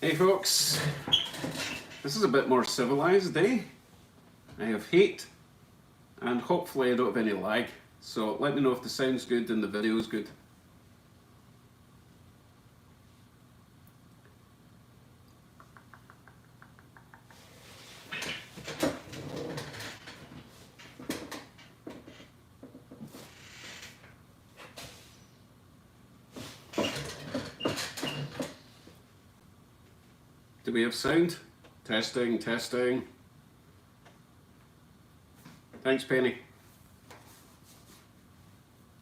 Hey folks, this is a bit more civilized, eh? I have heat and hopefully I don't have any lag, so let me know if the sound's good and the video's good. Do we have sound? Testing, testing. Thanks, Penny.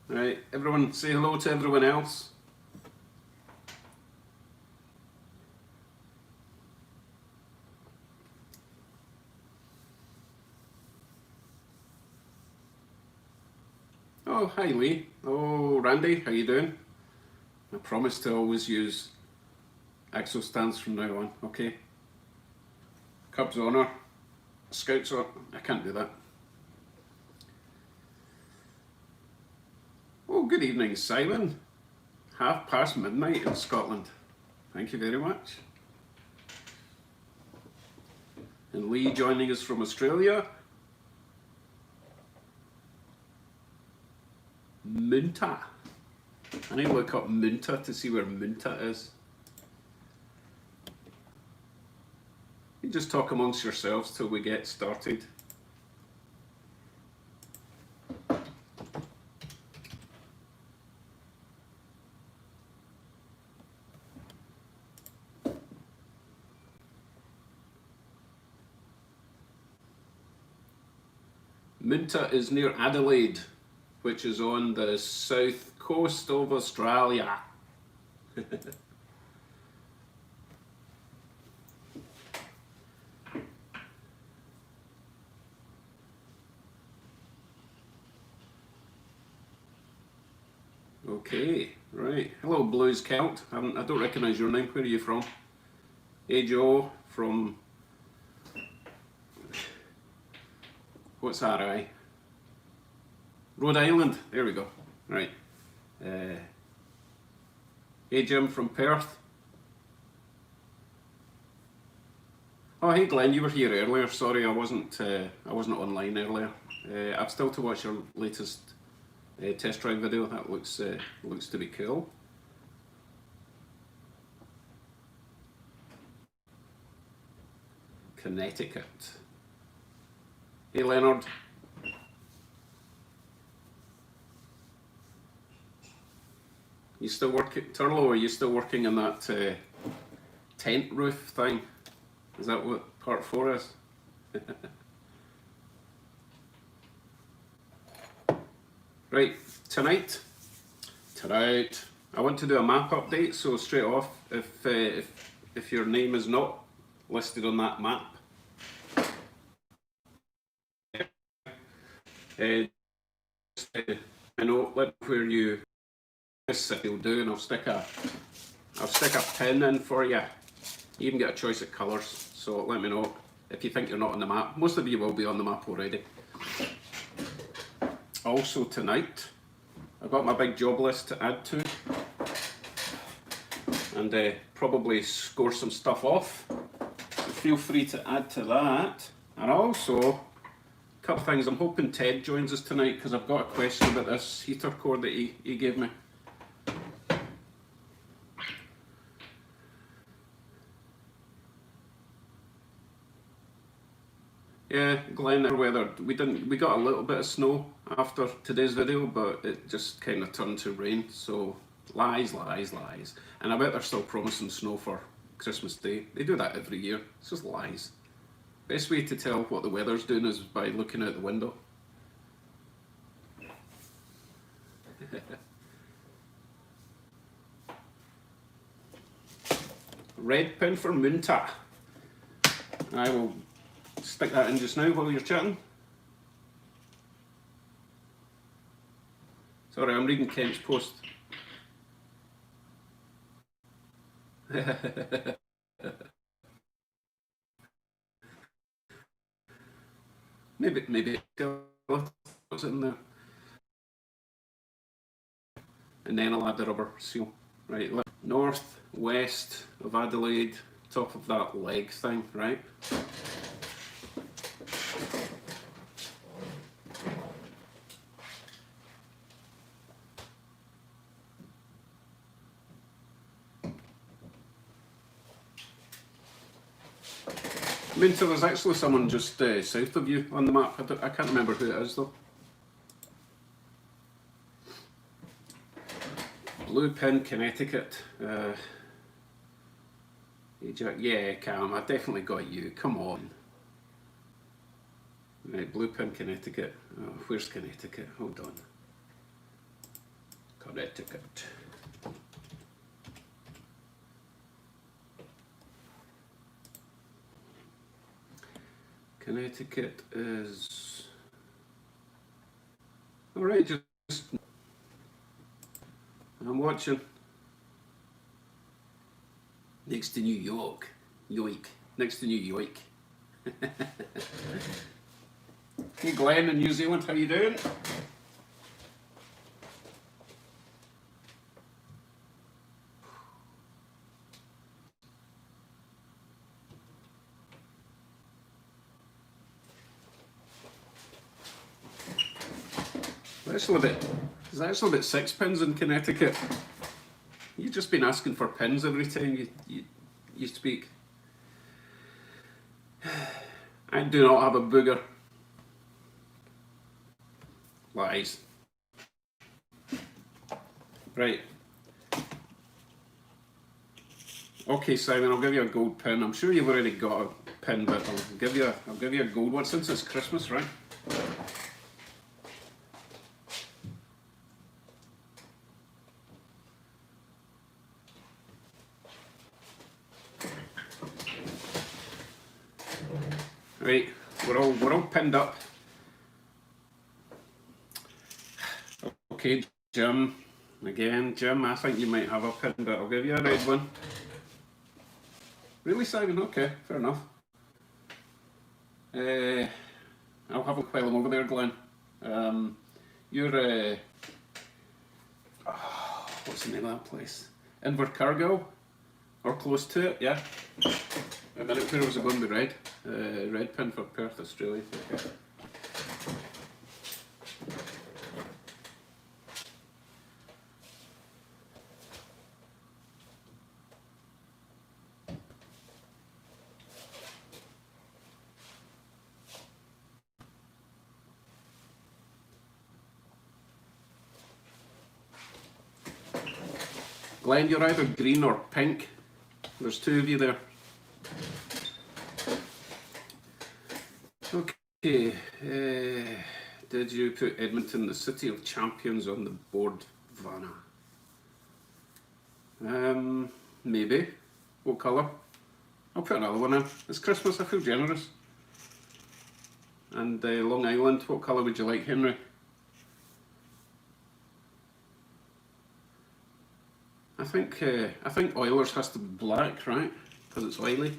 Right, everyone say hello to everyone else. Oh, hi Lee. Oh, Randy, how you doing? I promise to always use axle stands from now on, okay? Cubs honour, Scouts honour. I can't do that. Oh, good evening, Simon. midnight in Scotland. Thank you very much. And Lee joining us from Australia. Munta. I need to look up Munta to see where Munta is. You just talk amongst yourselves till we get started. Munta is near Adelaide, which is on the south coast of Australia. Okay, right. Hello, Blues Celt. I don't recognise your name. Where are you from? Hey, Joe, from... What's RI? Rhode Island. There we go. Right. Hey, Jim from Perth. Oh, hey, Glenn. You were here earlier. Sorry, I wasn't online earlier. I've still to watch your latest test drive video. That looks to be cool. Connecticut. Hey, Leonard. You still working, Turlo? Are you still working on that tent roof thing? Is that what part 4 is? Right, tonight, I want to do a map update. So straight off, if your name is not listed on that map, I know, let me know where you will do, and I'll stick a pin in for you. You even get a choice of colours. So let me know if you think you're not on the map. Most of you will be on the map already. Also tonight, I've got my big job list to add to, and probably score some stuff off. So feel free to add to that. And also, a couple of things. I'm hoping Ted joins us tonight because I've got a question about this heater cord that he gave me. Yeah, Glenn, weather. We got a little bit of snow after today's video, but it just kind of turned to rain. So lies. And I bet they're still promising snow for Christmas Day. They do that every year. It's just lies. Best way to tell what the weather's doing is by looking out the window. Red pin for Munta. I will stick that in just now while you're chatting. Sorry, I'm reading Kent's post. maybe what's in there. and then I'll add the rubber seal. Right, north, west of Adelaide, top of that leg thing, right? I mean, so there's actually someone just south of you on the map. I can't remember who it is though. Blue Pin, Connecticut. Yeah, Cam, I definitely got you. Come on. Right, Blue Pin, Connecticut. Oh, where's Connecticut? Hold on. Connecticut. Connecticut is... Alright, just... I'm watching. Next to New York. Yoik. Next to New York. Hey Glenn in New Zealand, how you doing? There's actually about 6 pins in Connecticut. You've just been asking for pins every time you speak. I do not have a booger. Lies. Right. Okay, Simon, I'll give you a gold pin. I'm sure you've already got a pin, but I'll give you a gold one since it's Christmas, right? Right, we're all pinned up. Okay, Jim. Again, Jim, I think you might have a pin, but I'll give you a red one. Really, Simon? Okay, fair enough. I'll have a while I'm over there, Glenn. You're what's the name of that place? Invercargill? Or close to it, yeah. A minute, where was it going to be red? Red pin for Perth, Australia. Okay. Glenn, you're either green or pink. There's 2 of you there. Okay, did you put Edmonton, the City of Champions, on the board, Vanna? Maybe. What colour? I'll put another one in. It's Christmas, I feel generous. And Long Island, what colour would you like, Henry? I think Oilers has to be black, right? Because it's oily.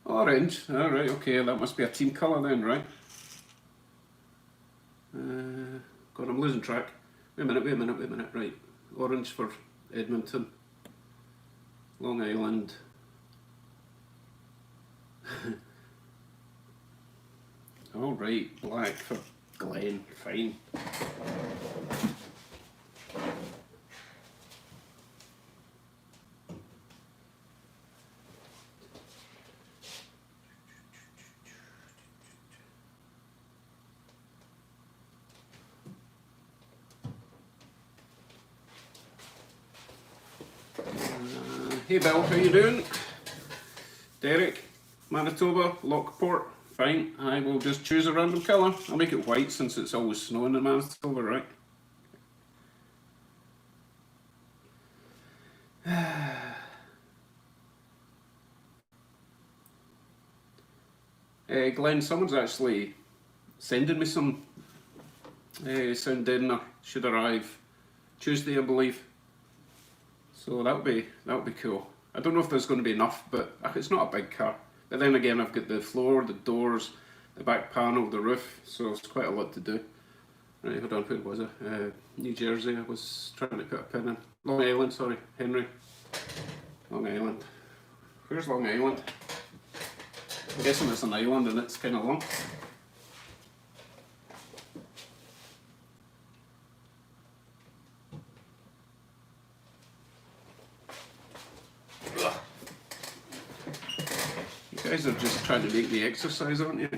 Orange, alright, okay, that must be a team colour then, right? God, I'm losing track. Wait a minute, right. Orange for Edmonton. Long Island. Alright, black for Glenn, fine. Hey Bill, how you doing? Derek, Manitoba, Lockport, fine. I will just choose a random colour. I'll make it white since it's always snowing in Manitoba, right? Glenn, someone's actually sending me some sound dinner. Should arrive Tuesday, I believe. So that'll be cool. I don't know if there's going to be enough, but it's not a big car. But then again, I've got the floor, the doors, the back panel, the roof, so it's quite a lot to do. Right, hold on, where was it? New Jersey, I was trying to put a pin in. Long Island, sorry, Henry. Long Island. Where's Long Island? I'm guessing it's an island and it's kind of long. You guys are just trying to make me exercise, aren't you?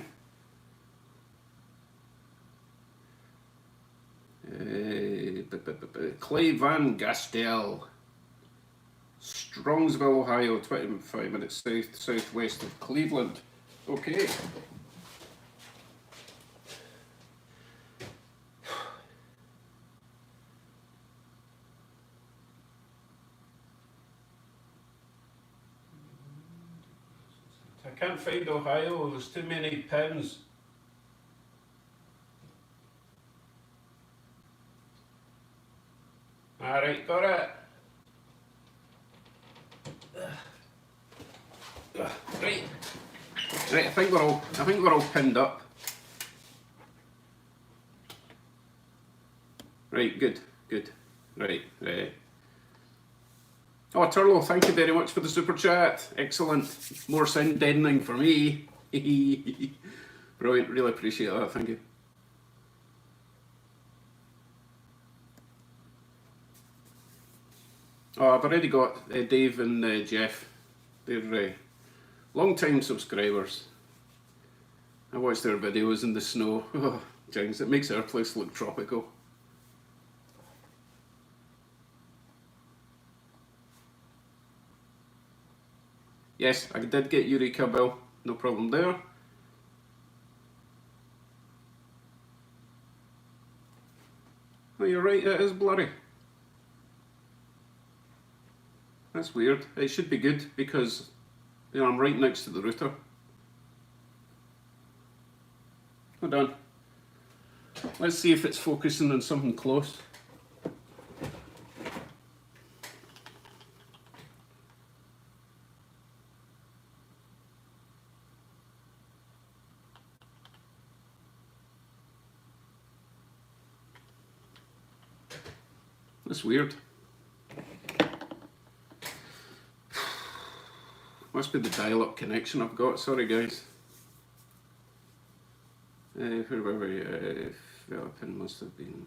Clay Van Gastel, Strongsville, Ohio, 25 minutes southwest of Cleveland. Okay. I can't find Ohio, there's too many pins. Alright, got it. Right. Right, I think we're all pinned up. Right, good. Right. Oh, Turlo, thank you very much for the super chat. Excellent. More sound deadening for me. Brilliant, really appreciate that, thank you. Oh, I've already got Dave and Jeff. They're long-time subscribers. I watch their videos in the snow. Oh, James, it makes our place look tropical. Yes, I did get Eureka, Bill. No problem there. Oh, you're right, it is blurry. That's weird. It should be good because, you know, I'm right next to the router. Hold on. Let's see if it's focusing on something close. That's weird. Must be the dial-up connection I've got. Sorry, guys. Where were we? Philippine must have been.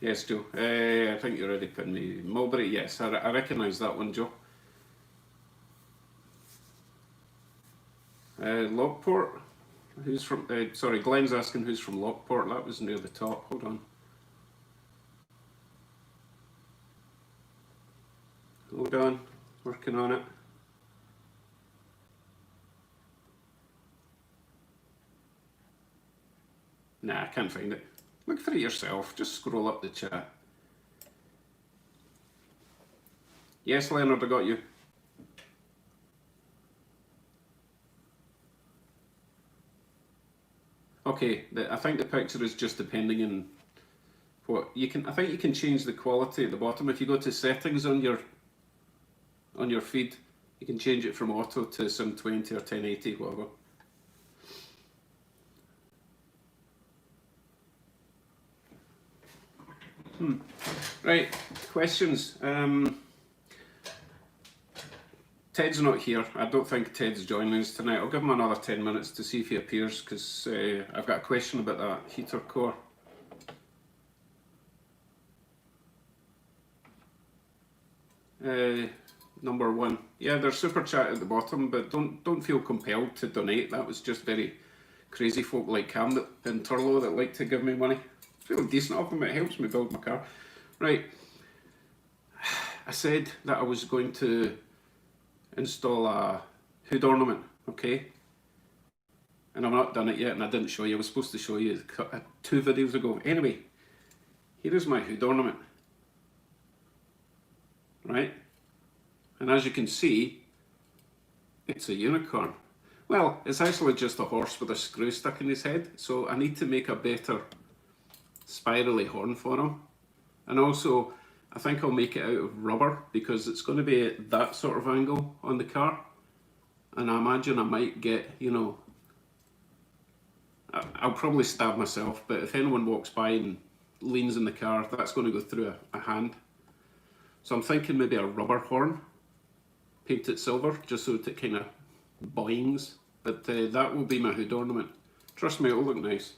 Yes, Joe. I think you already pinned me. Mulberry, yes, I recognise that one, Joe. Lockport. Who's from? Sorry, Glenn's asking who's from Lockport. That was near the top. Hold on. Hold on, working on it. Nah, I can't find it. Look for it yourself, just scroll up the chat. Yes, Leonard, I got you. Okay, I think the picture is just depending on what you can. I think you can change the quality at the bottom. If you go to settings on your feed, you can change it from auto to 720 or 1080, whatever. Right, questions. Ted's not here. I don't think Ted's joining us tonight. I'll give him another 10 minutes to see if he appears, because I've got a question about that heater core. Number one. Yeah, there's super chat at the bottom, but don't feel compelled to donate. That was just very crazy folk like Cam and Turlo that like to give me money. It's really decent of them. It helps me build my car. Right. I said that I was going to install a hood ornament, okay? And I've not done it yet, and I didn't show you. I was supposed to show you 2 videos ago. Anyway, here is my hood ornament. Right? And as you can see, it's a unicorn. Well, it's actually just a horse with a screw stuck in his head, so I need to make a better spirally horn for him. And also, I think I'll make it out of rubber because it's going to be at that sort of angle on the car. And I imagine I might get, you know, I'll probably stab myself, but if anyone walks by and leans in the car, that's going to go through a hand. So I'm thinking maybe a rubber horn, paint it silver, just so that it kind of boings. But that will be my hood ornament. Trust me, it'll look nice.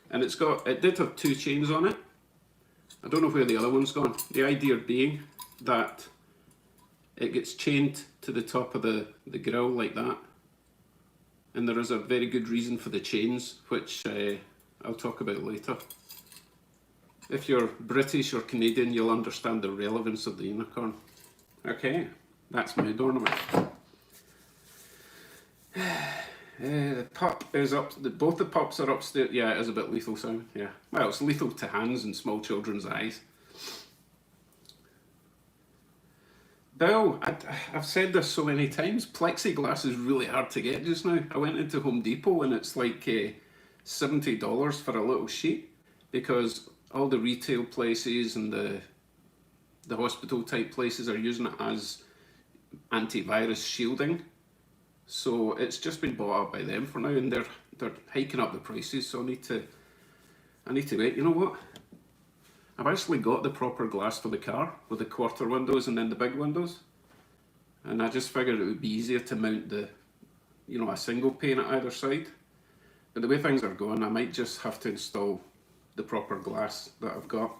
And it did have 2 chains on it. I don't know where the other one's gone. The idea being that it gets chained to the top of the grille like that. And there is a very good reason for the chains, which I'll talk about later. If you're British or Canadian, you'll understand the relevance of the unicorn. Okay, that's my hood ornament. The pup is up. Both the pups are upstairs. Yeah, it is a bit lethal sound. Yeah, well, it's lethal to hands and small children's eyes. Bill, I've said this so many times, plexiglass is really hard to get just now. I went into Home Depot and it's like $70 for a little sheet because all the retail places and the hospital type places are using it as antivirus shielding. So it's just been bought up by them for now, and they're hiking up the prices, so I need to wait. You know what? I've actually got the proper glass for the car with the quarter windows and then the big windows. And I just figured it would be easier to mount a single pane at either side. But the way things are going, I might just have to install the proper glass that I've got.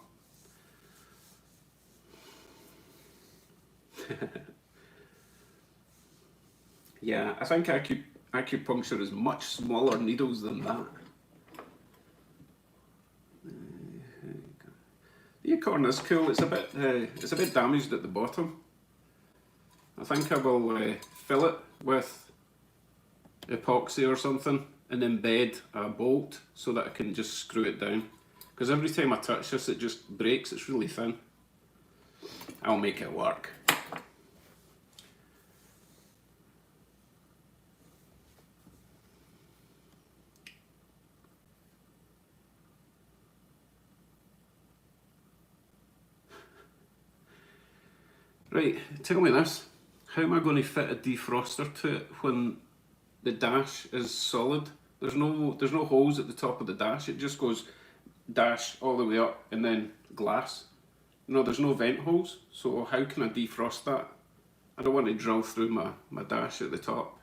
Yeah, I think acupuncture is much smaller needles than that. The unicorn is cool. It's a bit damaged at the bottom. I think I will fill it with epoxy or something and embed a bolt so that I can just screw it down. Because every time I touch this, it just breaks. It's really thin. I'll make it work. Right, tell me this. How am I going to fit a defroster to it when the dash is solid? There's no holes at the top of the dash. It just goes dash all the way up and then glass. No, there's no vent holes. So how can I defrost that? I don't want to drill through my dash at the top.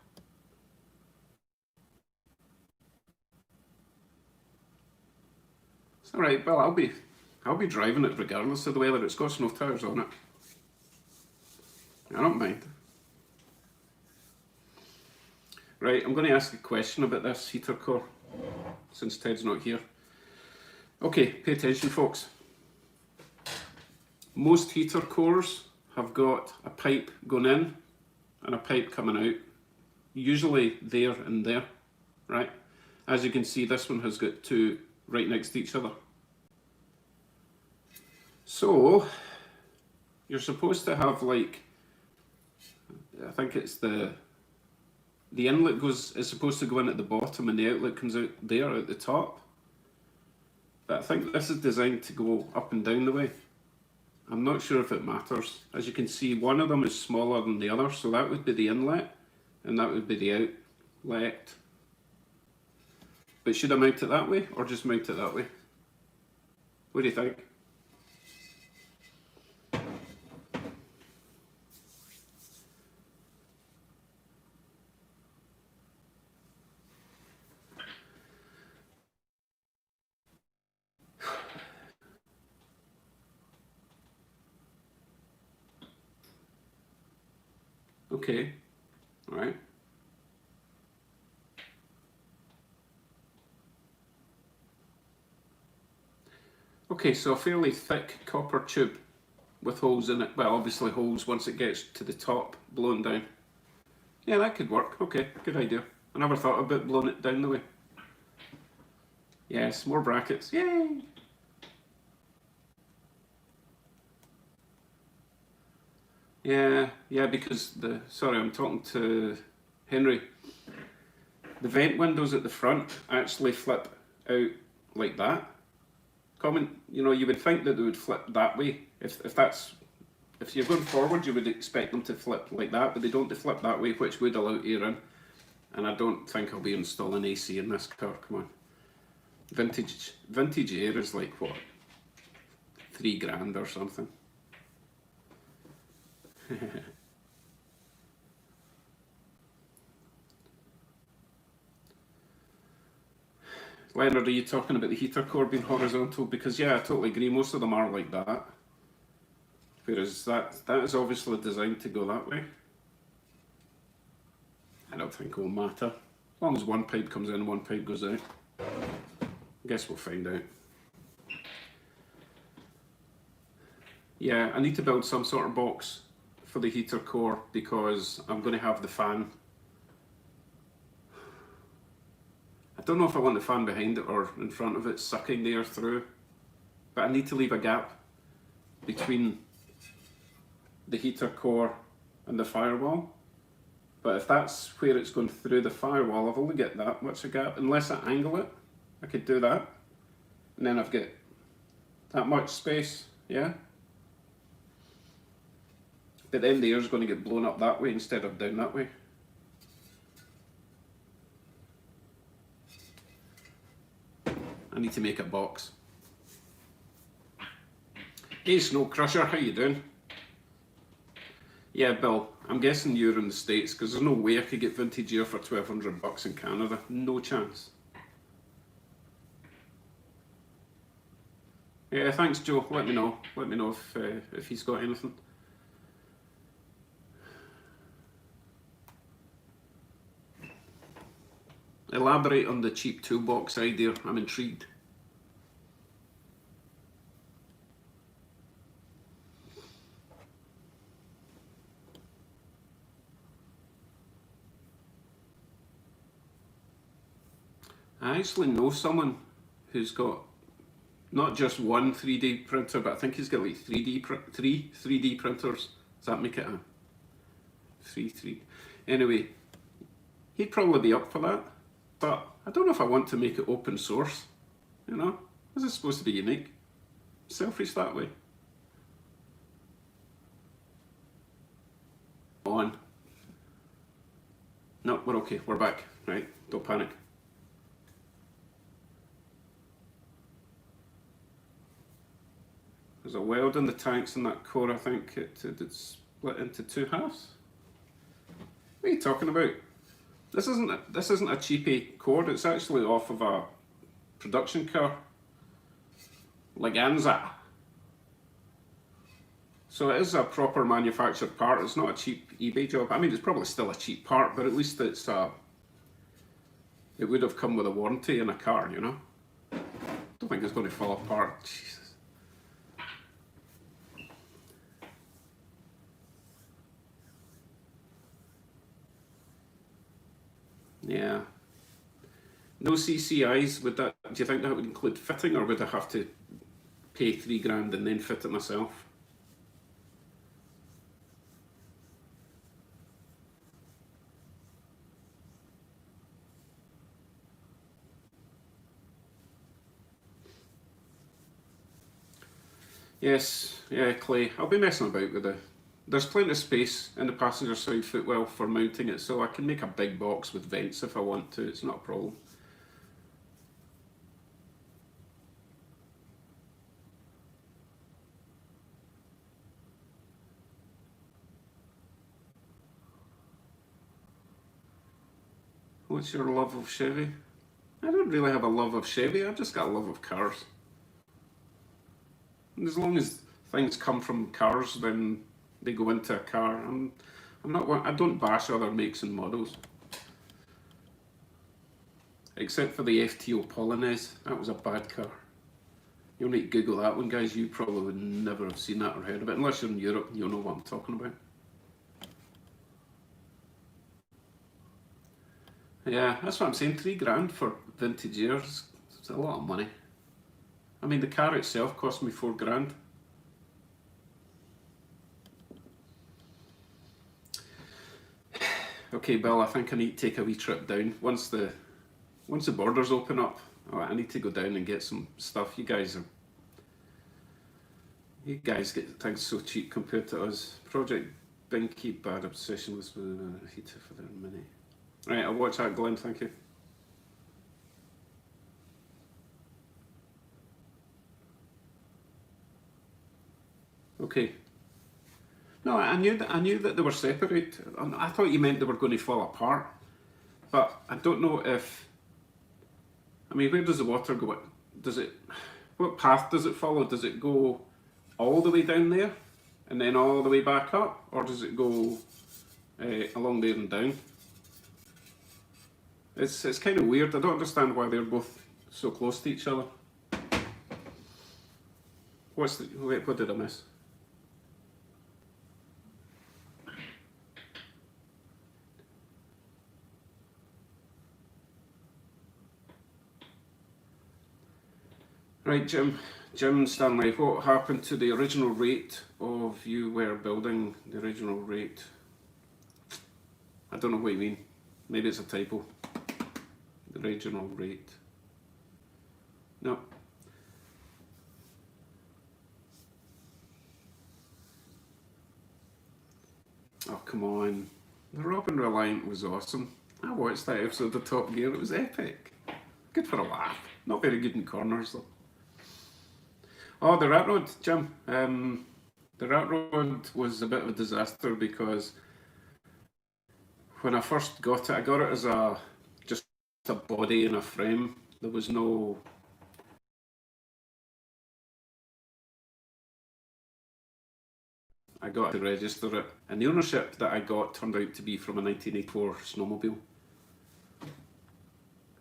It's alright, well I'll be driving it regardless of the weather. It's got snow tires on it. I don't mind. Right, I'm going to ask a question about this heater core, since Ted's not here. Okay, pay attention folks. Most heater cores have got a pipe going in and a pipe coming out, usually there and there, right? As you can see, this one has got 2 right next to each other. So, you're supposed to have like, I think it's the inlet is supposed to go in at the bottom and the outlet comes out there at the top. But I think this is designed to go up and down the way. I'm not sure if it matters. As you can see, one of them is smaller than the other, so that would be the inlet and that would be the outlet. But should I mount it that way or just mount it that way? What do you think? Okay, all right. Okay, so a fairly thick copper tube with holes in it. Well, obviously holes once it gets to the top, blown down. Yeah, that could work. Okay, good idea. I never thought about blowing it down the way. Yes, more brackets. Yay! Yeah, because sorry, I'm talking to Henry. The vent windows at the front actually flip out like that. Comment, you know, you would think that they would flip that way. If you're going forward, you would expect them to flip like that, but they don't. They flip that way, which would allow air in. And I don't think I'll be installing AC in this car. Come on, vintage air is like what, £3,000 or something. Leonard, are you talking about the heater core being horizontal? Because yeah, I totally agree. Most of them are like that. Whereas that is obviously designed to go that way. I don't think it will matter. As long as one pipe comes in, one pipe goes out. I guess we'll find out. Yeah, I need to build some sort of box for the heater core because I'm going to have the fan. I don't know if I want the fan behind it or in front of it sucking the air through, but I need to leave a gap between the heater core and the firewall. But if that's where it's going through the firewall, I've only got that much a gap. Unless I angle it, I could do that. And then I've got that much space, yeah? But then the air's going to get blown up that way instead of down that way. I need to make a box. Hey Snow Crusher, how you doing? Yeah, Bill, I'm guessing you're in the States because there's no way I could get vintage air for $1,200 in Canada. No chance. Yeah, thanks Joe. Let me know. Let me know if he's got anything. Elaborate on the cheap toolbox idea. I'm intrigued. I actually know someone who's got not just one 3D printer, but I think he's got like three 3D printers. Does that make it a 3? Anyway, he'd probably be up for that. But I don't know if I want to make it open source, you know? This is supposed to be unique. Selfish that way. On. No, we're okay, we're back. Right, don't panic. There's a weld in the tanks in that core, I think it's split into 2 halves. What are you talking about? This isn't a cheapy cord, it's actually off of a production car. Leganza. So it is a proper manufactured part, it's not a cheap eBay job. I mean, it's probably still a cheap part, but at least it would have come with a warranty in a car, you know? Don't think it's going to fall apart. Jesus. Yeah. No CCIs, do you think that would include fitting, or would I have to pay $3,000 and then fit it myself? Yes, yeah, Clay. I'll be messing about with There's plenty of space in the passenger side footwell for mounting it, so I can make a big box with vents if I want to. It's not a problem. What's your love of Chevy? I don't really have a love of Chevy, I've just got a love of cars. And as long as things come from cars, then they go into a car. I don't bash other makes and models. Except for the FTO Polonaise, that was a bad car. You'll need to Google that one, guys. You probably would never have seen that or heard of it, unless you're in Europe and you'll know what I'm talking about. Yeah, that's what I'm saying, $3,000 for vintage years. It's a lot of money. I mean, the car itself cost me $4,000. Okay, Bill, I think I need to take a wee trip down. Once the borders open up, I need to go down and get some stuff. You guys are You guys get things so cheap compared to us. Project Binky, bad obsession with a heater for the mini. Right, I'll watch that, Glenn, thank you. Okay. No, I knew that they were separate. I thought you meant they were going to fall apart. But I don't know if, I mean, where does the water go? What path does it follow? Does it go all the way down there and then all the way back up? Or does it go along there and down? It's kind of weird. I don't understand why they're both so close to each other. What did I miss? Right, Jim Stanley, what happened to the original rate of you were building? The original rate? I don't know what you mean. Maybe it's a typo. The original rate. No. Oh, come on. The Robin Reliant was awesome. I watched that episode of Top Gear. It was epic. Good for a laugh. Not very good in corners, though. Oh, the rat road, Jim. The rat road was a bit of a disaster because when I first got it, I got it as just a body in a frame. There was no... I got to register it, and the ownership that I got turned out to be from a 1984 snowmobile.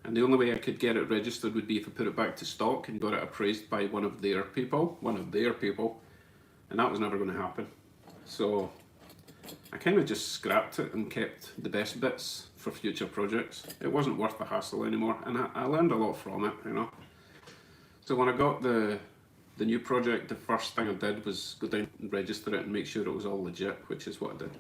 And the only way I could get it registered would be if I put it back to stock and got it appraised by one of their people, and that was never going to happen. So I kind of just scrapped it and kept the best bits for future projects. It wasn't worth the hassle anymore, and I learned a lot from it, you know. So when I got the new project, the first thing I did was go down and register it and make sure it was all legit, which is what I did.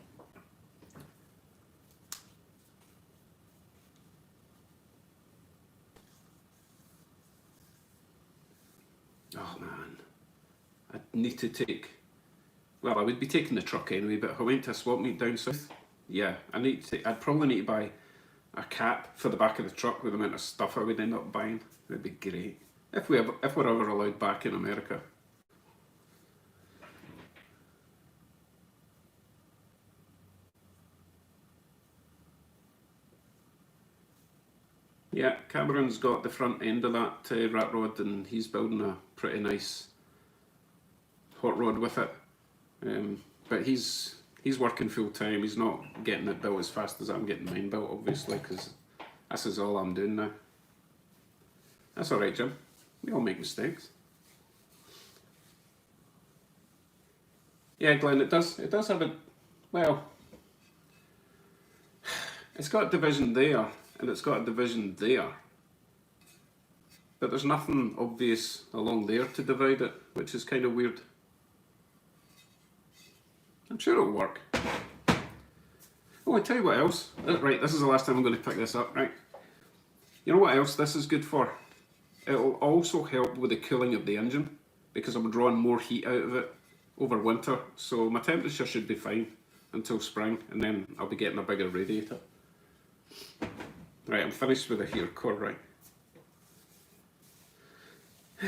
Oh man, I'd need to take, well, I would be taking the truck anyway, but if I went to a swap meet down south, yeah, I'd probably need to buy a cap for the back of the truck with the amount of stuff I would end up buying. It'd be great. If we're ever allowed back in America. Yeah, Cameron's got the front end of that rat rod, and he's building a pretty nice hot rod with it. But he's working full time. He's not getting it built as fast as I'm getting mine built, obviously, because this is all I'm doing now. That's all right, Jim. We all make mistakes. Yeah, Glenn, it does have a, well, it's got a division there, and it's got a division there. But there's nothing obvious along there to divide it, which is kind of weird. I'm sure it'll work. Oh, I tell you what else. Right, this is the last time I'm going to pick this up, right? You know what else this is good for? It'll also help with the cooling of the engine, because I'm drawing more heat out of it over winter, so my temperature should be fine until spring, and then I'll be getting a bigger radiator. Right, I'm finished with the heater core, right? I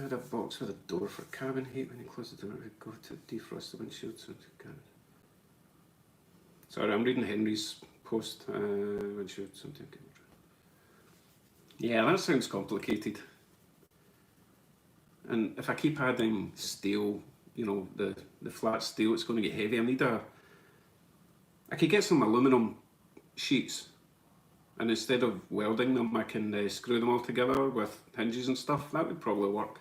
had a box with a door for cabin heat. When you close the door, go to defrost the windshield. Sorry, I'm reading Henry's post. Windshield something. Yeah, that sounds complicated. And if I keep adding steel, you know, the flat steel, it's going to get heavy. I could get some aluminum sheets, and instead of welding them, I can screw them all together with hinges and stuff. That would probably work.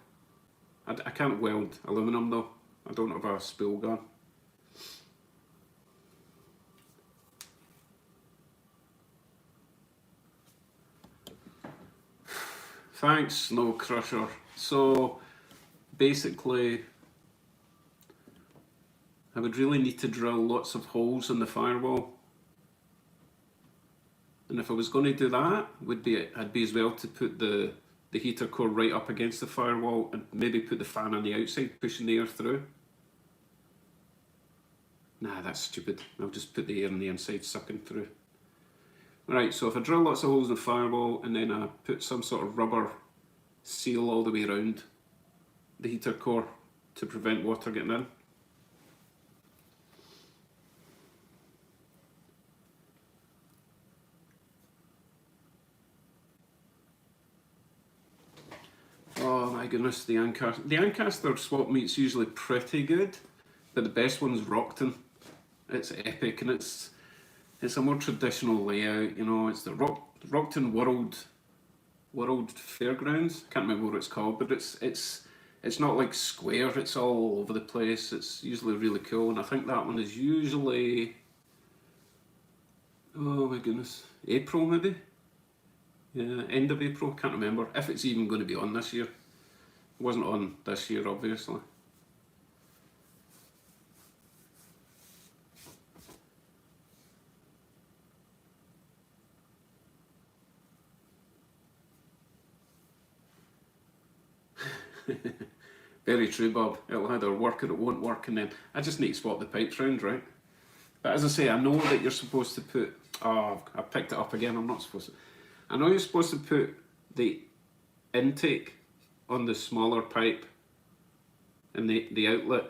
I can't weld aluminum though. I don't have a spool gun. Thanks, Snow Crusher. So basically, I would really need to drill lots of holes in the firewall. And if I was going to do that, I'd be as well to put the the heater core right up against the firewall and maybe put the fan on the outside, pushing the air through. Nah, that's stupid. I'll just put the air on the inside sucking through. Right, so if I drill lots of holes in the firewall and then I put some sort of rubber seal all the way around the heater core to prevent water getting in. Oh my goodness, the Ancaster swap meet's usually pretty good, but the best one's Rockton. It's epic and it's a more traditional layout, you know, it's the Rockton World Fairgrounds. Can't remember what it's called, but it's not like square, it's all over the place. It's usually really cool, and I think that one is usually, oh my goodness, April maybe? Yeah, end of April, can't remember. If it's even going to be on this year. It wasn't on this year, obviously. Very true, Bob. It'll either work or it won't work, and then I just need to swap the pipes round, right? But as I say, I know that you're supposed to put... Oh, I picked it up again, I'm not supposed to... I know you're supposed to put the intake on the smaller pipe and the outlet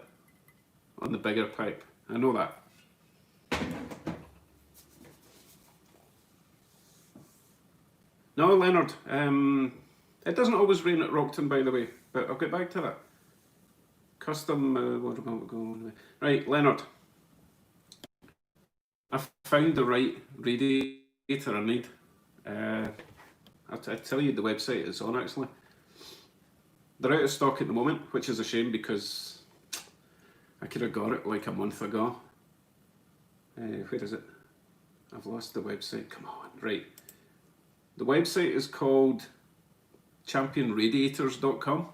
on the bigger pipe. I know that. No, Leonard, it doesn't always rain at Rockton, by the way, but I'll get back to that. Custom, what about we going? Right, Leonard, I found the right radiator I need. I'll tell you the website it's on actually. They're out of stock at the moment, which is a shame because I could have got it like a month ago. Where is it? I've lost the website, come on, right. The website is called championradiators.com,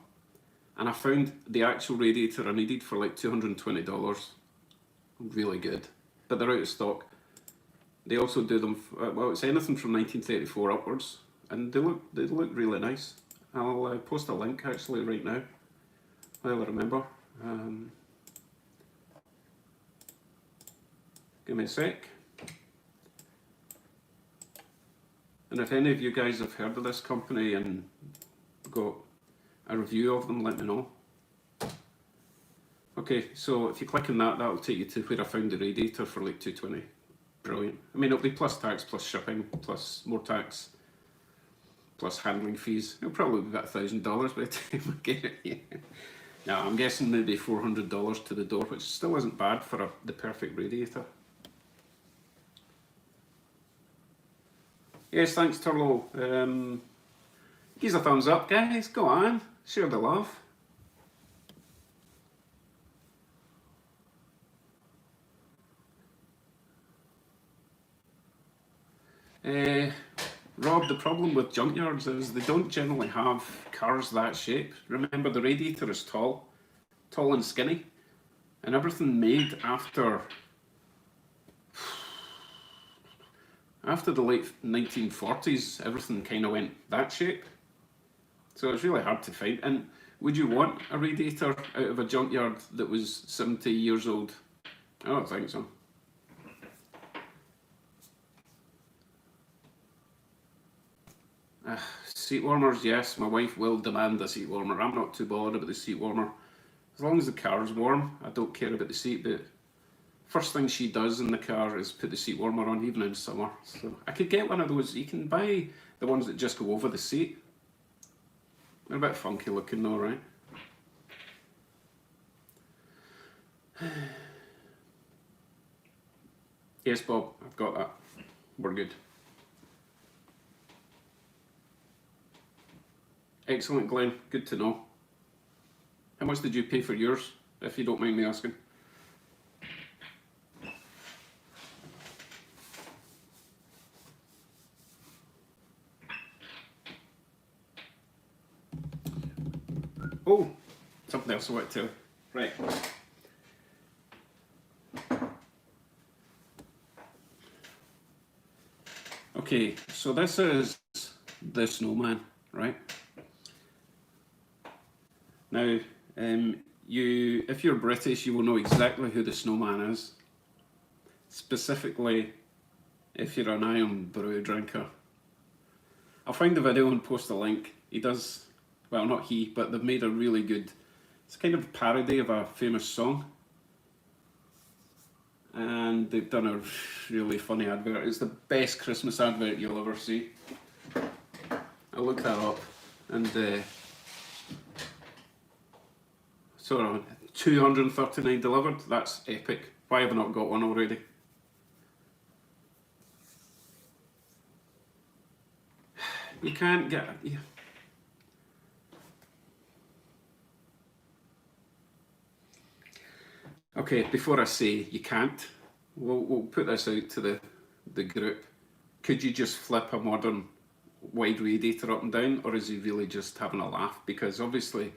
and I found the actual radiator I needed for like $220. Really good, but they're out of stock. They also do them, well, it's anything from 1934 upwards, and they look really nice. I'll post a link actually right now, while I remember. Give me a sec. And if any of you guys have heard of this company and got a review of them, let me know. Okay, so if you click on that, that'll take you to where I found the radiator for like $220. Brilliant. I mean, it'll be plus tax, plus shipping, plus more tax, plus handling fees. It'll probably be about $1,000 by the time I get it here. Now, I'm guessing maybe $400 to the door, which still isn't bad for the perfect radiator. Yes, thanks, Turlo. Give us a thumbs up, guys. Go on, share the love. Rob, the problem with junkyards is they don't generally have cars that shape. Remember, the Radiator is tall and skinny, and everything made after the late 1940s, everything kind of went that shape. So it's really hard to find. And would you want a radiator out of a junkyard that was 70 years old? I don't think so. Seat warmers, yes, my wife will demand a seat warmer. I'm not too bothered about the seat warmer. As long as the car's warm, I don't care about the seat, but first thing she does in the car is put the seat warmer on, even in summer. So I could get one of those. You can buy the ones that just go over the seat. They're a bit funky looking though, right? Yes, Bob, I've got that. We're good. Excellent, Glenn. Good to know. How much did you pay for yours, if you don't mind me asking? Oh, something else I want to tell you. Right. Okay, so this is the snowman, right? Now, if you're British, you will know exactly who the snowman is. Specifically, if you're an Iron Brew drinker. I'll find the video and post a link. He does, well, not he, but they've made a really good, it's kind of a parody of a famous song. And they've done a really funny advert. It's the best Christmas advert you'll ever see. I looked that up, and so 239 delivered. That's epic. Why have I not got one already? You can't get. Yeah. Okay, before I say you can't, we'll put this out to the group. Could you just flip a modern wide radiator up and down, or is he really just having a laugh? Because obviously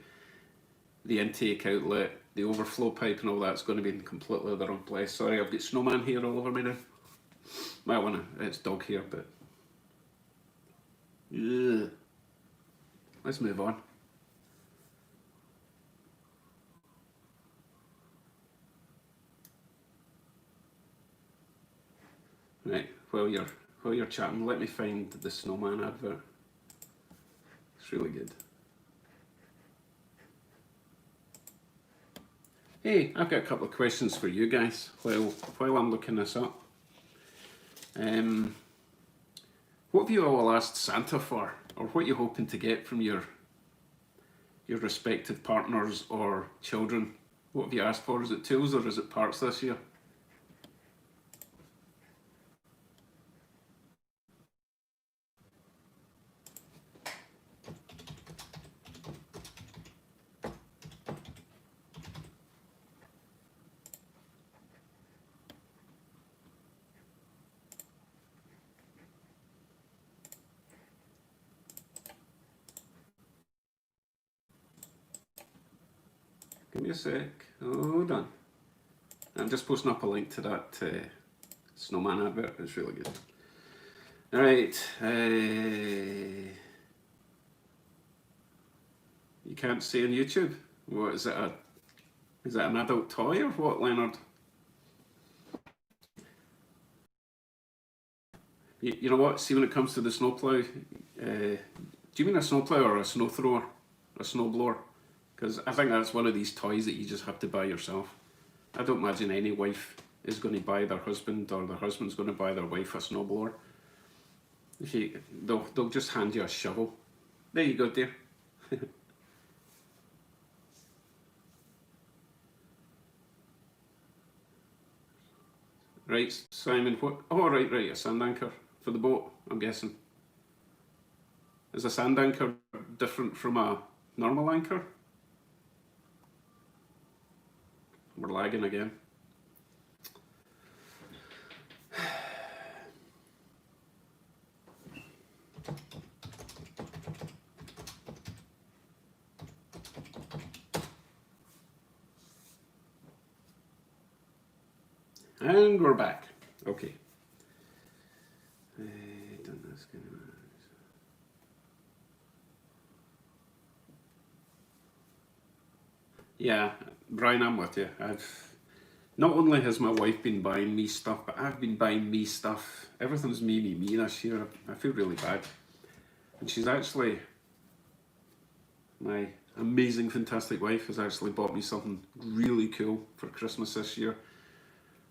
the intake outlet, the overflow pipe and all that's going to be in completely the wrong place. Sorry, I've got snowman hair all over me now. Well, it's dog hair, but... Ugh. Let's move on. Right, while you're chatting, let me find the snowman advert. It's really good. Hey, I've got a couple of questions for you guys while I'm looking this up. What have you all asked Santa for, or what are you hoping to get from your respective partners or children? What have you asked for? Is it tools or is it parts this year? Give me a sec. Hold on. I'm just posting up a link to that snowman advert. It's really good. Alright. You can't see on YouTube? What is it? Is it an adult toy or what, Leonard? You know what? See, when it comes to the snowplow, do you mean a snowplow or a snow thrower? A snowblower? Because I think that's one of these toys that you just have to buy yourself. I don't imagine any wife is going to buy their husband or their husband's going to buy their wife a snowblower. They'll just hand you a shovel. There you go, dear. Right, Simon, what? Oh, right, a sand anchor for the boat, I'm guessing. Is a sand anchor different from a normal anchor? We're lagging again. And we're back. Okay. Yeah, Brian, I'm with you. Not only has my wife been buying me stuff, but I've been buying me stuff. Everything's me this year. I feel really bad. And she's actually, my amazing, fantastic wife has actually bought me something really cool for Christmas this year.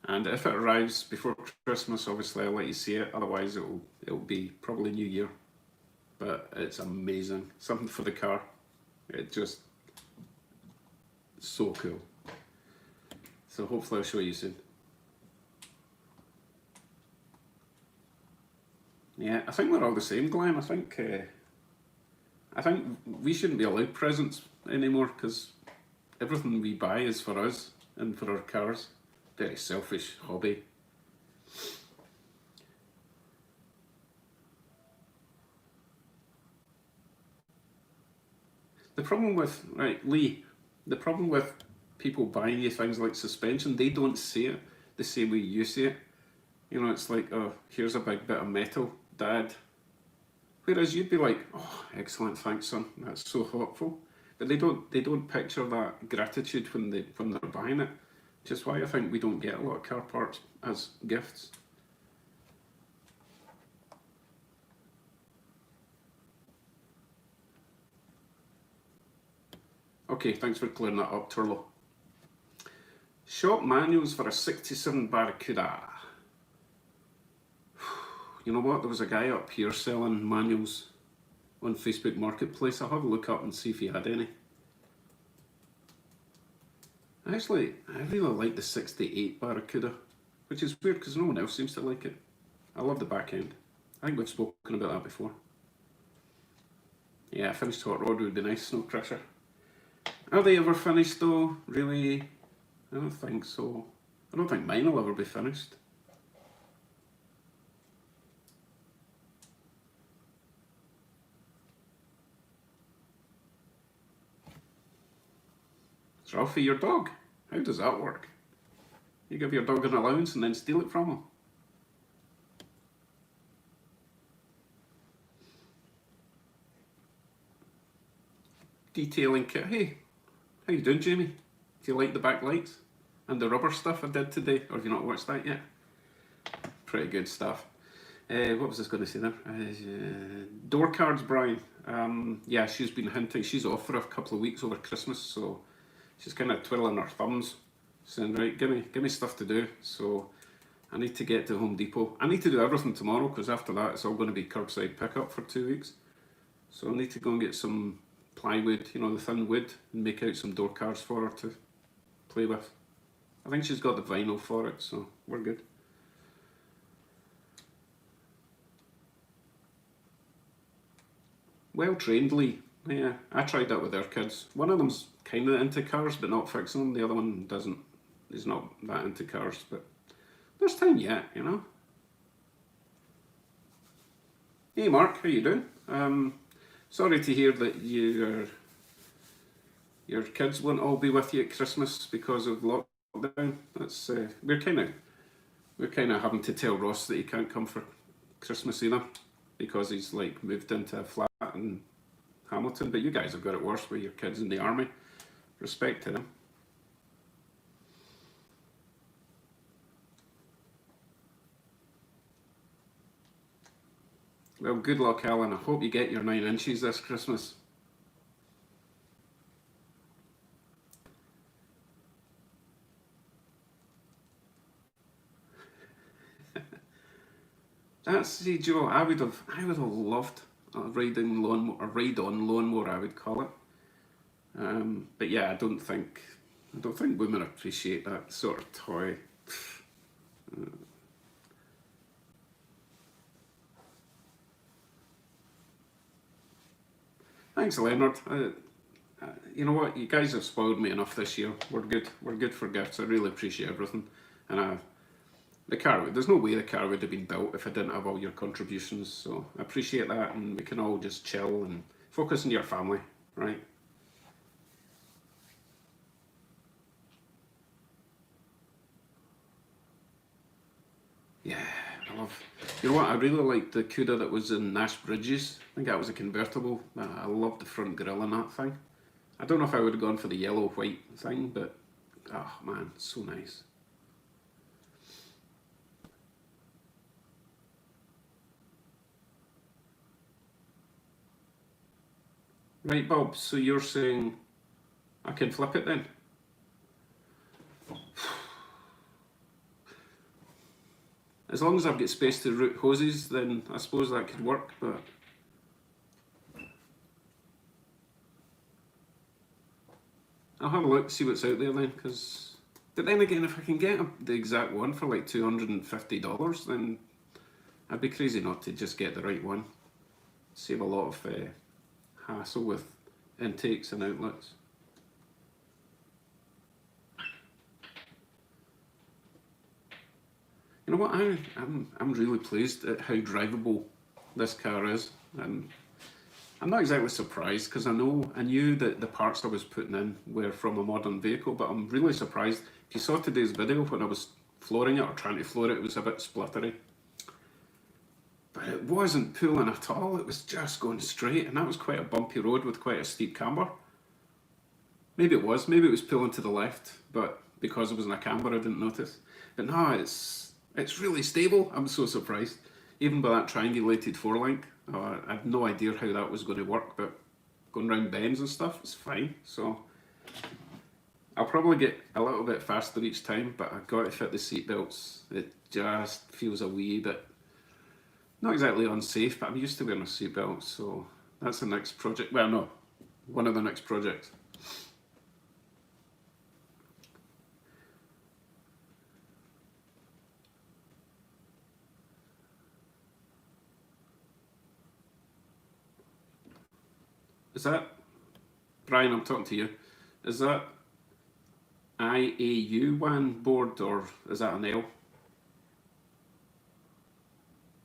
And if it arrives before Christmas, obviously I'll let you see it. Otherwise it'll be probably New Year. But it's amazing. Something for the car. It just, so cool. So hopefully I'll show you soon. Yeah, I think we're all the same, Glenn. I think we shouldn't be allowed presents anymore because everything we buy is for us and for our cars. Very selfish hobby. The problem with, right, Lee, the problem with people buying you things like suspension, they don't see it the same way you see it. You know, it's like, oh, here's a big bit of metal, Dad. Whereas you'd be like, oh, excellent, thanks, son. That's so thoughtful. but they don't picture that gratitude when they're buying it, which is why I think we don't get a lot of car parts as gifts. Okay, thanks for clearing that up, Turlo. Shop manuals for a 67 Barracuda. You know what? There was a guy up here selling manuals on Facebook Marketplace. I'll have a look up and see if he had any. Actually, I really like the 68 Barracuda, which is weird because no one else seems to like it. I love the back end. I think we've spoken about that before. Yeah, a finished hot rod would be nice, Snow Crusher. Are they ever finished though? Really? I don't think so. I don't think mine will ever be finished. It's Ralphie, your dog. How does that work? You give your dog an allowance and then steal it from him? Detailing kit. Hey, how you doing, Jamie? Do you like the backlights and the rubber stuff I did today? Or have you not watched that yet? Pretty good stuff. What was I going to say there? Door cards, Brian. Yeah, she's been hinting. She's off for a couple of weeks over Christmas, so she's kind of twiddling her thumbs, saying, right, give me stuff to do. So I need to get to Home Depot. I need to do everything tomorrow because after that it's all going to be curbside pickup for 2 weeks. So I need to go and get some plywood, you know, the thin wood, and make out some door cards for her to play with. I think she's got the vinyl for it, so we're good. Well trained, Lee. Yeah, I tried that with our kids. One of them's kind of into cars, but not fixing them. The other one doesn't. He's not that into cars, but there's time yet, you know. Hey, Mark, how you doing? Sorry to hear that your kids won't all be with you at Christmas because of lockdown. That's we're kind of having to tell Ross that he can't come for Christmas either because he's like moved into a flat in Hamilton. But you guys have got it worse with your kids in the army. Respect to them. Well, good luck, Alan. I hope you get your 9 inches this Christmas. See, Joe, I would have loved a ride-on lawnmower, I would call it. But yeah, I don't think women appreciate that sort of toy. Thanks, Leonard. You know what? You guys have spoiled me enough this year. We're good. We're good for gifts. I really appreciate everything. And the car, there's no way the car would have been built if I didn't have all your contributions. So I appreciate that, and we can all just chill and focus on your family, right? Yeah, I love. You know what? I really liked the Cuda that was in Nash Bridges. I think that was a convertible. I love the front grille on that thing. I don't know if I would have gone for the yellow white thing, but oh man, so nice. Right, Bob. So you're saying I can flip it then? As long as I've got space to route hoses, then I suppose that could work, but I'll have a look, see what's out there then, because... But then again, if I can get the exact one for like $250, then I'd be crazy not to just get the right one. Save a lot of hassle with intakes and outlets. You know what? I'm really pleased at how drivable this car is. I'm not exactly surprised because I knew that the parts I was putting in were from a modern vehicle, but I'm really surprised. If you saw today's video when I was flooring it or trying to floor it, it was a bit spluttery. But it wasn't pulling at all. It was just going straight, and that was quite a bumpy road with quite a steep camber. Maybe it was. Maybe it was pulling to the left, but because it was in a camber, I didn't notice. But no, it's really stable. I'm so surprised. Even by that triangulated four-link, I had no idea how that was going to work, but going round bends and stuff, it's fine. So I'll probably get a little bit faster each time, but I've got to fit the seat belts. It just feels a wee bit, not exactly unsafe, but I'm used to wearing a seat belt, so that's the next project. Well, no, one of the next projects. Is that, Brian, I'm talking to you, is that IAU WAN board or is that an L?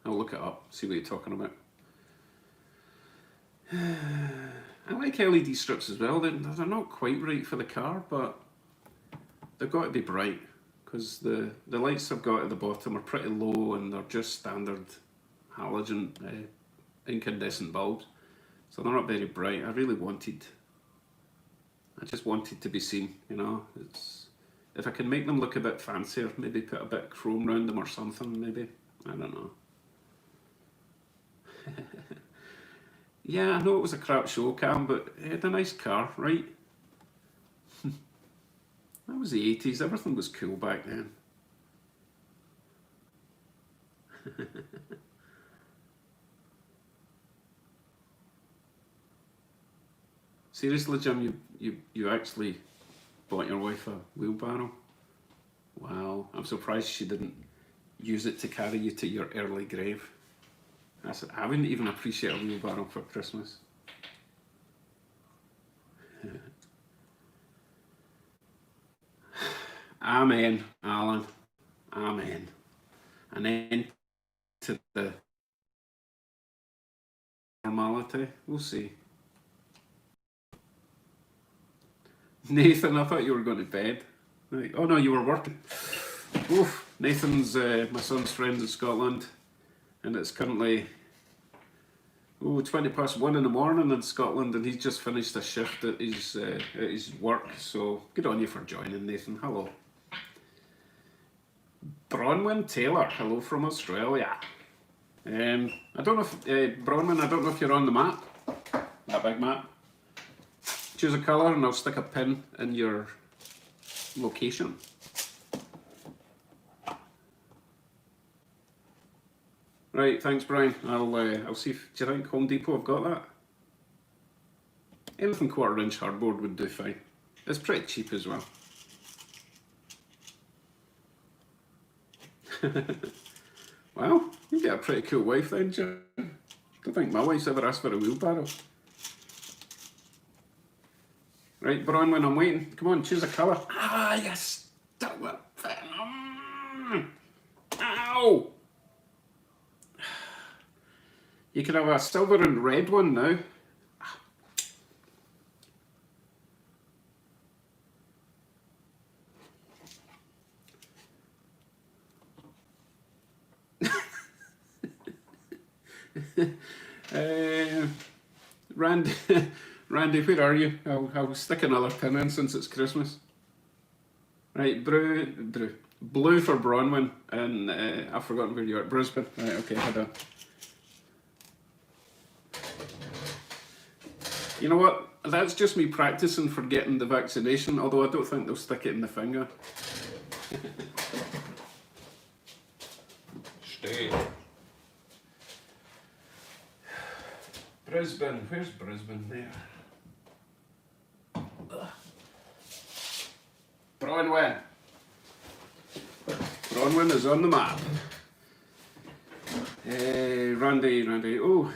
I'll look it up, see what you're talking about. I like LED strips as well. They're not quite right for the car, but they've got to be bright because the lights I've got at the bottom are pretty low and they're just standard halogen incandescent bulbs. So they're not very bright. I just wanted to be seen, you know. If I can make them look a bit fancier, maybe put a bit of chrome around them or something, maybe. I don't know. Yeah, I know it was a crap show cam, but it had a nice car, right? That was the 80s, everything was cool back then. Seriously, Jim, you actually bought your wife a wheelbarrow? Wow, I'm surprised she didn't use it to carry you to your early grave. I wouldn't even appreciate a wheelbarrow for Christmas. Amen, Alan. Amen. An end to the normality. We'll see. Nathan, I thought you were going to bed. Right. Oh no, you were working. Oof. Nathan's my son's friend in Scotland, and it's currently 1 in the morning in Scotland, and he's just finished a shift at his work. So good on you for joining, Nathan. Hello. Bronwyn Taylor, hello from Australia. I don't know if Bronwyn, I don't know if you're on the map, that big map. Choose a colour and I'll stick a pin in your location. Right, thanks Brian. I'll see if, do you think Home Depot have got that? Anything 1/4 inch hardboard would do fine. It's pretty cheap as well. Well, you get a pretty cool wife then, Jim. Don't think my wife's ever asked for a wheelbarrow. Right, Bronwyn, I'm waiting. Come on, choose a colour. Ah, yes! Ow! You can have a silver and red one now. Randy, Randy, where are you? I'll stick another pin in since it's Christmas. Right, blue for Bronwyn, and I've forgotten where you are. Brisbane. Right, okay, head on. You know what? That's just me practicing for getting the vaccination, although I don't think they'll stick it in the finger. Stay. Brisbane, where's Brisbane? There. Bronwyn. Bronwyn is on the map. Randy, oh,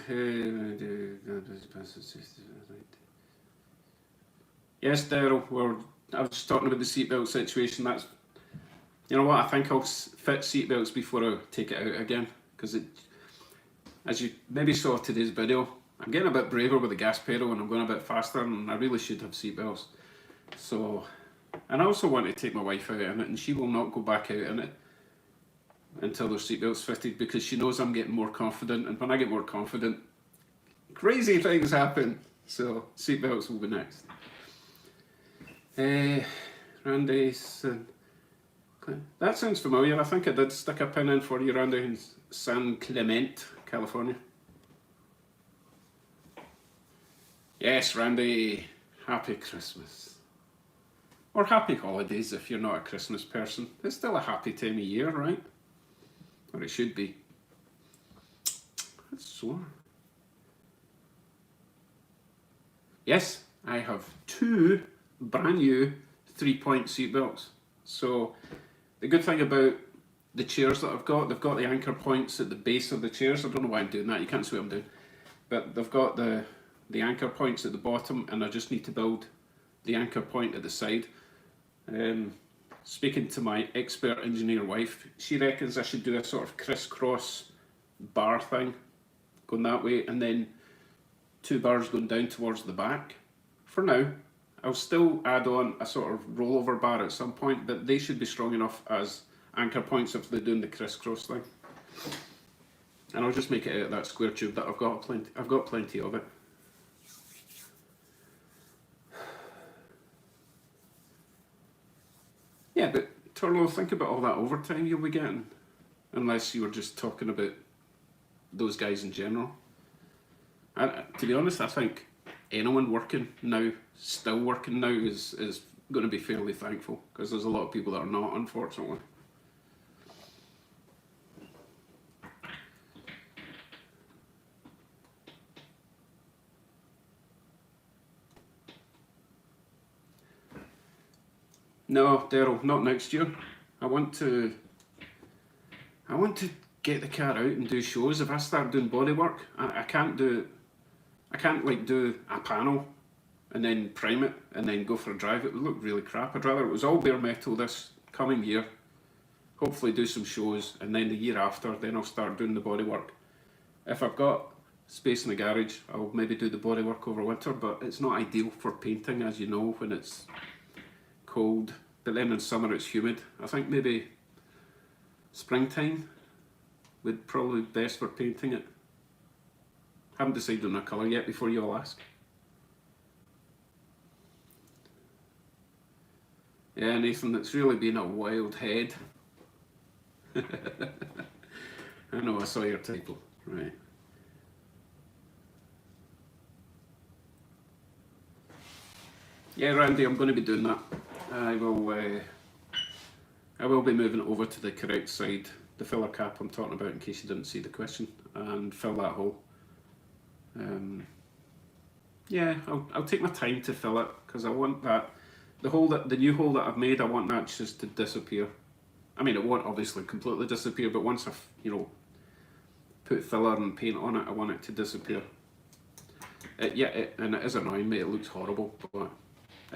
yes, Daryl, I was talking about the seatbelt situation. That's, you know what, I think I'll fit seatbelts before I take it out again, because as you maybe saw today's video, I'm getting a bit braver with the gas pedal and I'm going a bit faster, and I really should have seatbelts. So, and I also want to take my wife out in it, and she will not go back out in it until their seatbelts fitted, because she knows I'm getting more confident, and when I get more confident, crazy things happen. So seatbelts will be next. Randy, that sounds familiar. I think I did stick a pin in for you, Randy, in San Clemente, California. Yes, Randy, happy Christmas. Or happy holidays if you're not a Christmas person. It's still a happy time of year, right? Or it should be. That's sore. Yes, I have 2 brand new 3-point seatbelts. So the good thing about the chairs that I've got, they've got the anchor points at the base of the chairs. I don't know why I'm doing that, you can't see what I'm doing. But they've got the anchor points at the bottom, and I just need to build the anchor point at the side. Speaking to my expert engineer wife, she reckons I should do a sort of crisscross bar thing, going that way, and then 2 bars going down towards the back. For now, I'll still add on a sort of rollover bar at some point, but they should be strong enough as anchor points if they're doing the crisscross thing. And I'll just make it out of that square tube that I've got plenty of it. Yeah, but Turlo, think about all that overtime you'll be getting, unless you were just talking about those guys in general. To be honest, I think anyone working now, still working now, is going to be fairly thankful, because there's a lot of people that are not, unfortunately. No, Daryl, not next year. I want to get the car out and do shows. If I start doing bodywork, I can't like do a panel and then prime it and then go for a drive. It would look really crap. I'd rather it was all bare metal this coming year. Hopefully do some shows, and then the year after, then I'll start doing the bodywork. If I've got space in the garage, I'll maybe do the bodywork over winter, but it's not ideal for painting, as you know, when it's cold. But then in summer it's humid. I think maybe springtime would probably be best for painting it. Haven't decided on a colour yet before you all ask. Yeah, Nathan, it's really been a wild head. I know, I saw your typo. Right. Yeah, Randy, I'm going to be doing that. I will be moving it over to the correct side, the filler cap I'm talking about, in case you didn't see the question, and fill that hole. Yeah, I'll take my time to fill it, because I want that, the new hole that I've made, I want that just to disappear. I mean, it won't obviously completely disappear, but once I've, put filler and paint on it, I want it to disappear. And it is annoying me, it looks horrible, but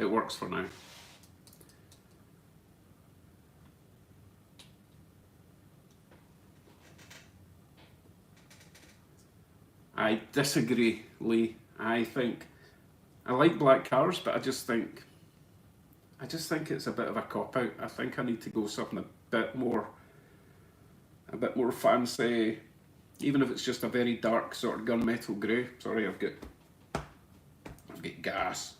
it works for now. I disagree, Lee. I like black cars, but I just think it's a bit of a cop-out. I think I need to go something a bit more fancy, even if it's just a very dark sort of gunmetal grey. Sorry, I've got gas.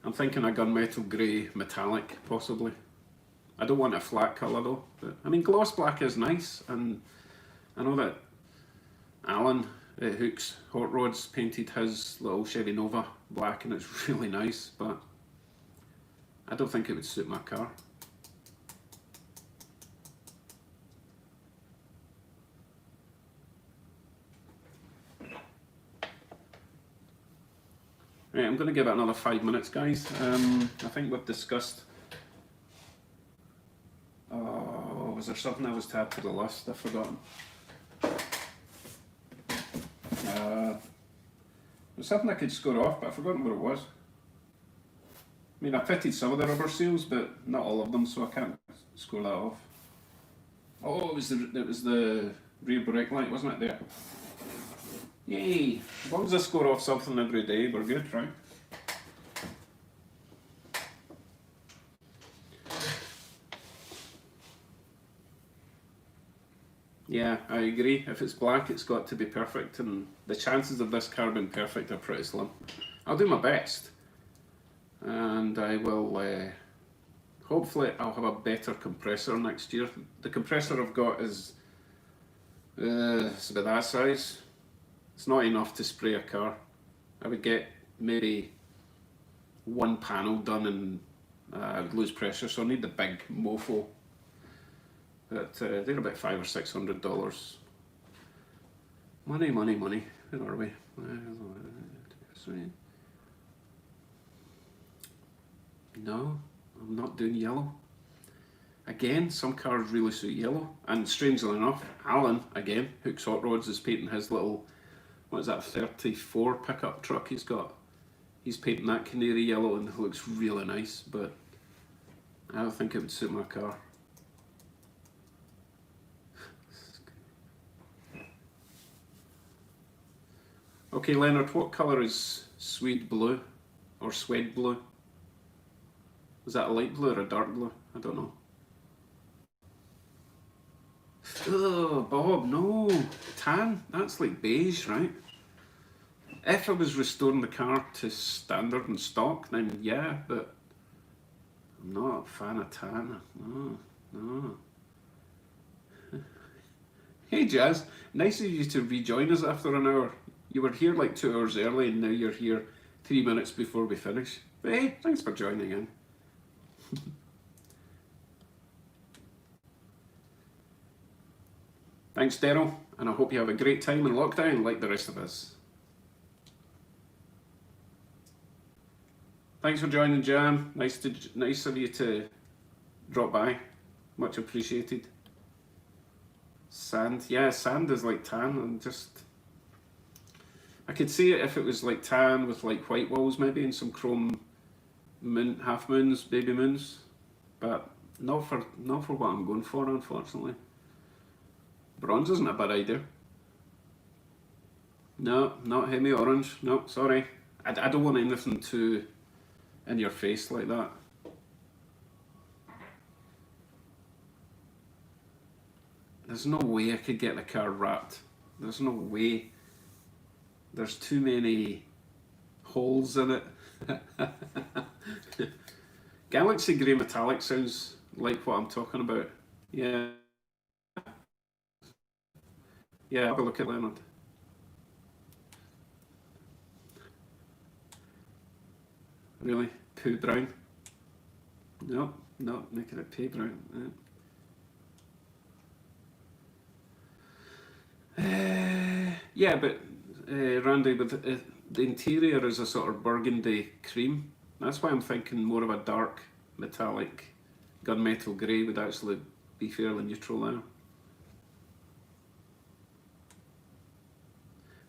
I'm thinking a gunmetal grey metallic, possibly. I don't want a flat colour though. But, I mean, gloss black is nice, and I know that Alan at Hooks Hot Rods painted his little Chevy Nova black, and it's really nice, but I don't think it would suit my car. Right, I'm going to give it another 5 minutes, guys. I think we've discussed... Oh, was there something else to add to the list? I've forgotten. There's something I could score off, but I've forgotten what it was. I mean, I fitted some of the rubber seals, but not all of them, so I can't score that off. Oh, it was the rear brake light, wasn't it, there? Yay! As long as I score off something every day, we're good, right? Yeah, I agree. If it's black, it's got to be perfect, and the chances of this car being perfect are pretty slim. I'll do my best. and I will, hopefully I'll have a better compressor next year. The compressor I've got is, it's about that size. It's not enough to spray a car. I would get maybe one panel done and I would lose pressure, so I need the big mofo. But they're about $500 or $600. Money, money, money. Where are we? No, I'm not doing yellow. Again, some cars really suit yellow. And strangely enough, Alan, again, Hook's Hot Rods, is painting his little, what is that, 34 pickup truck he's got. He's painting that canary yellow and it looks really nice, but I don't think it would suit my car. Okay, Leonard, what colour is Swede blue or Swede blue? Is that a light blue or a dark blue? I don't know. Oh, Bob, no. Tan? That's like beige, right? If I was restoring the car to standard and stock, then yeah, but I'm not a fan of tan. No, no. Hey Jazz, nice of you to rejoin us after an hour. You were here like 2 hours early and now you're here 3 minutes before we finish. But hey, thanks for joining in. Thanks Daryl, and I hope you have a great time in lockdown like the rest of us. Thanks for joining, Jam. Nice of you to drop by. Much appreciated. Sand, yeah, sand is like tan, and I could see it if it was like tan with like white walls maybe and some chrome moon, half moons, baby moons, but not for what I'm going for, unfortunately. Bronze isn't a bad idea. No, not Hemi Orange. No, sorry. I don't want anything too in your face like that. There's no way I could get the car wrapped. There's no way. There's too many holes in it. Galaxy Grey Metallic sounds like what I'm talking about. Yeah. Yeah, have a look at Leonard. Really? Poo brown? No, not making it pea brown. Yeah, but Randy, but the interior is a sort of burgundy cream. That's why I'm thinking more of a dark metallic gunmetal grey would actually be fairly neutral now.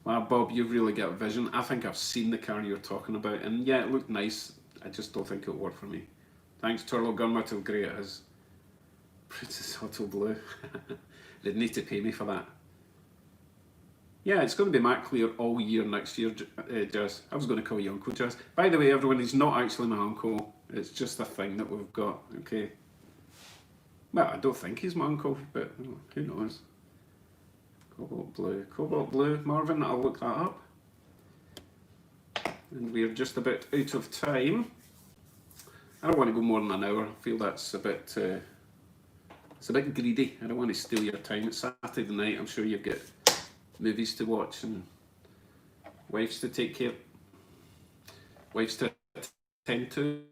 Wow, Bob, you've really got a vision. I think I've seen the car you're talking about, and yeah, it looked nice. I just don't think it'll work for me. Thanks, Turlo. Gunmetal grey it is. Princess Auto Blue. They'd need to pay me for that. Yeah, it's going to be matte clear all year next year, Jazz. I was going to call you Uncle Jazz. By the way, everyone, he's not actually my uncle. It's just a thing that we've got, okay? Well, I don't think he's my uncle, but who knows? Cobalt blue, Marvin, I'll look that up. And we're just about out of time. I don't want to go more than an hour. I feel that's a bit, it's a bit greedy. I don't want to steal your time. It's Saturday night, I'm sure you've got movies to watch and wives to take care, wives to attend to.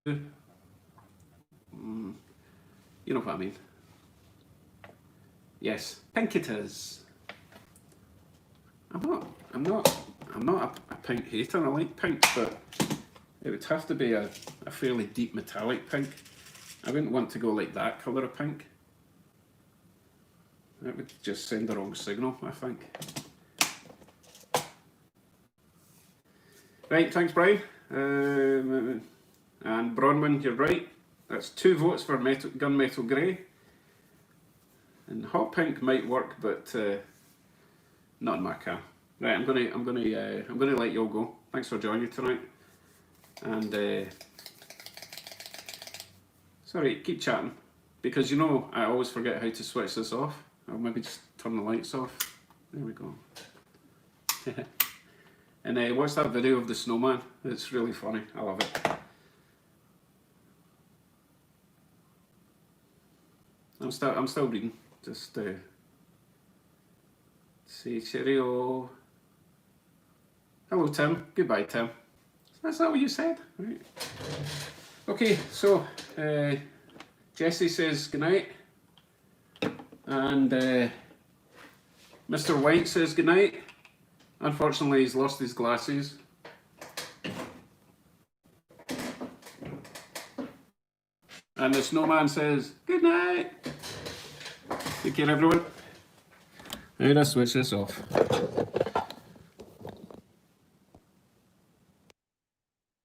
You know what I mean. Yes, pink it is. I'm not a pink hater. I like pink, but it would have to be a fairly deep metallic pink. I wouldn't want to go like that colour of pink. That would just send the wrong signal, I think. Right, thanks Brian. And Bronwyn, you're right. That's 2 votes for gunmetal grey. And hot pink might work, but not in my car. Right, I'm gonna let you all go. Thanks for joining tonight. And sorry, keep chatting because you know I always forget how to switch this off. I'll maybe just turn the lights off. There we go. And watch that video of the snowman. It's really funny. I love it. I'm still reading. Just say cheerio. Hello, Tim. Goodbye, Tim. That's not what you said, right? Okay, so Jesse says goodnight, and Mr. White says goodnight. Unfortunately, he's lost his glasses. And the snowman says goodnight. Take care, everyone. I'm gonna switch this off.